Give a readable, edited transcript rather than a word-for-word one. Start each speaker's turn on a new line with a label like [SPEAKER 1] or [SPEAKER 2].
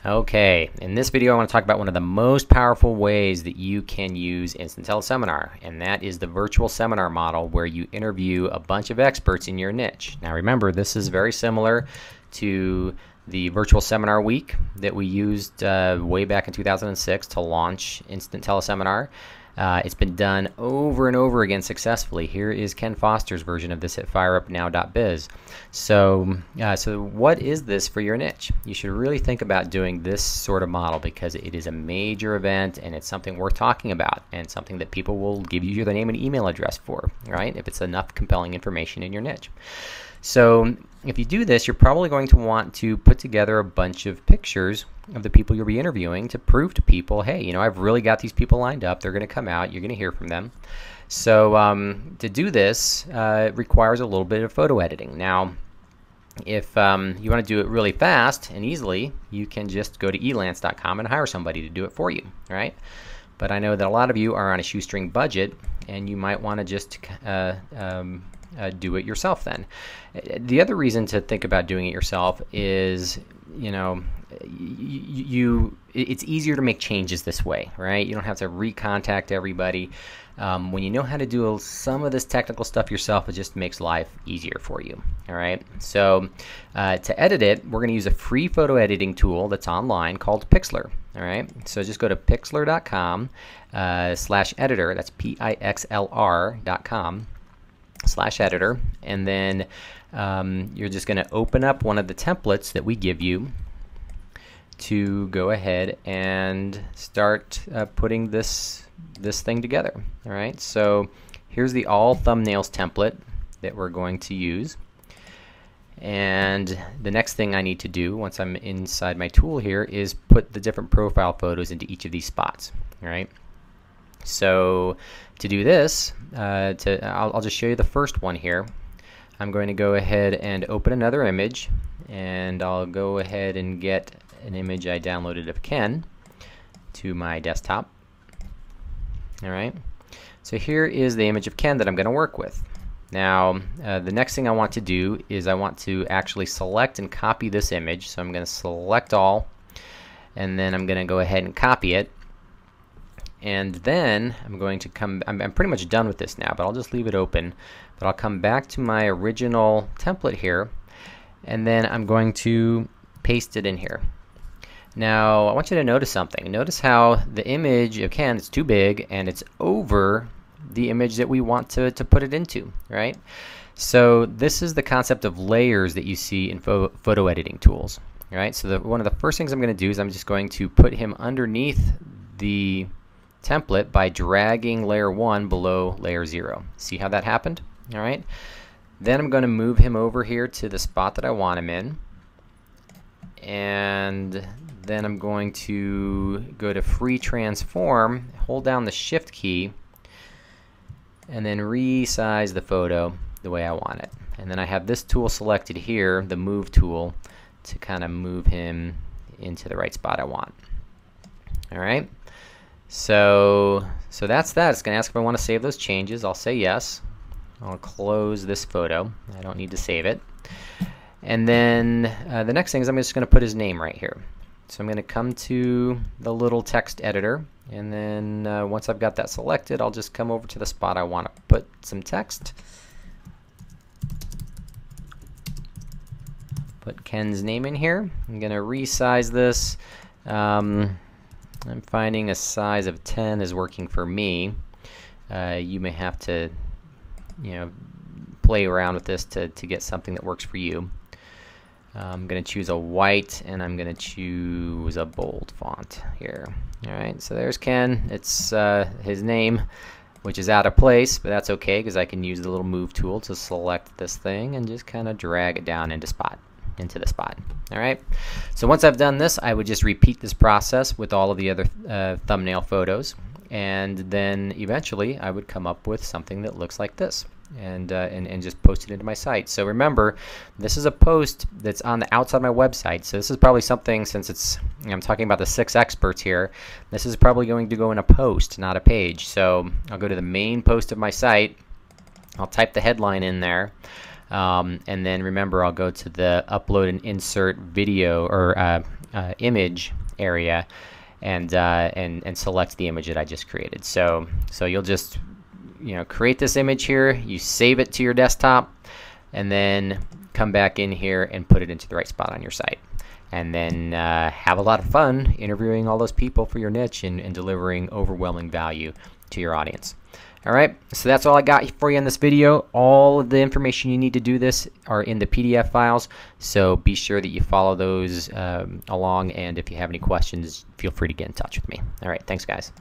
[SPEAKER 1] Okay, in this video I want to talk about one of the most powerful ways that you can use Instant Teleseminar, and that is the virtual seminar model where you interview a bunch of experts in your niche. Now remember, this is very similar to the virtual seminar week that we used way back in 2006 to launch Instant Teleseminar. It's been done over and over again successfully. Here is Ken Foster's version of this at fireupnow.biz. So what is this for your niche? You should really think about doing this sort of model because it is a major event and it's something worth talking about and something that people will give you their name and email address for, right? If it's enough compelling information in your niche. So if you do this, you're probably going to want to put together a bunch of pictures of the people you'll be interviewing to prove to people, hey, you know, I've really got these people lined up. They're going to come out. You're going to hear from them. So to do this, it requires a little bit of photo editing. Now, if you want to do it really fast and easily, you can just go to elance.com and hire somebody to do it for you, right? But I know that a lot of you are on a shoestring budget, and you might want to just do it yourself then. The other reason to think about doing it yourself is, you know, it's easier to make changes this way, right? You don't have to recontact everybody. When you know how to do some of this technical stuff yourself, it just makes life easier for you. All right. So to edit it, we're going to use a free photo editing tool that's online called Pixlr. All right. So just go to pixlr.com/editor. That's pixlr.com/editor, and then you're just going to open up one of the templates that we give you to go ahead and start putting this thing together. All right, so here's the all thumbnails template that we're going to use, and the next thing I need to do once I'm inside my tool here is put the different profile photos into each of these spots. All right, so to do this, I'll just show you the first one here. I'm going to go ahead and open another image, and I'll go ahead and get an image I downloaded of Ken to my desktop. All right, so here is the image of Ken that I'm going to work with. Now, the next thing I want to do is I want to actually select and copy this image. So I'm going to select all, and then I'm going to go ahead and copy it. And then I'm going to I'm pretty much done with this now, but I'll just leave it open. But I'll come back to my original template here, and then I'm going to paste it in here. Now, I want you to notice something. Notice how the image of Ken is too big, and it's over the image that we want to put it into, right? So this is the concept of layers that you see in photo editing tools, right? So one of the first things I'm going to do is I'm just going to put him underneath the template by dragging layer 1 below layer 0. See how that happened? All right. Then I'm going to move him over here to the spot that I want him in, and then I'm going to go to free transform, hold down the shift key, and then resize the photo the way I want it. And then I have this tool selected here, the move tool, to kind of move him into the right spot I want. All right. So that's that. It's going to ask if I want to save those changes. I'll say yes. I'll close this photo. I don't need to save it. And then the next thing is I'm just going to put his name right here. So I'm going to come to the little text editor, and then once I've got that selected, I'll just come over to the spot I want to put some text. Put Ken's name in here. I'm going to resize this. I'm finding a size of 10 is working for me. You may have to, you know, play around with this to get something that works for you. I'm going to choose a white, and I'm going to choose a bold font here. All right, so there's Ken. It's his name, which is out of place, but that's okay because I can use the little move tool to select this thing and just kind of drag it down into the spot. All right, so once I've done this, I would just repeat this process with all of the other thumbnail photos, and then eventually I would come up with something that looks like this, and just post it into my site. So remember, this is a post that's on the outside of my website, so this is probably something, since I'm talking about the 6 experts here, this is probably going to go in a post, not a page. So I'll go to the main post of my site, I'll type the headline in there, And then remember, I'll go to the upload and insert video or image area and select the image that I just created. So you'll just create this image here, you save it to your desktop, and then come back in here and put it into the right spot on your site. And then have a lot of fun interviewing all those people for your niche and delivering overwhelming value to your audience. All right, so that's all I got for you in this video. All of the information you need to do this are in the PDF files, so be sure that you follow those along, and if you have any questions, feel free to get in touch with me. All right, thanks guys.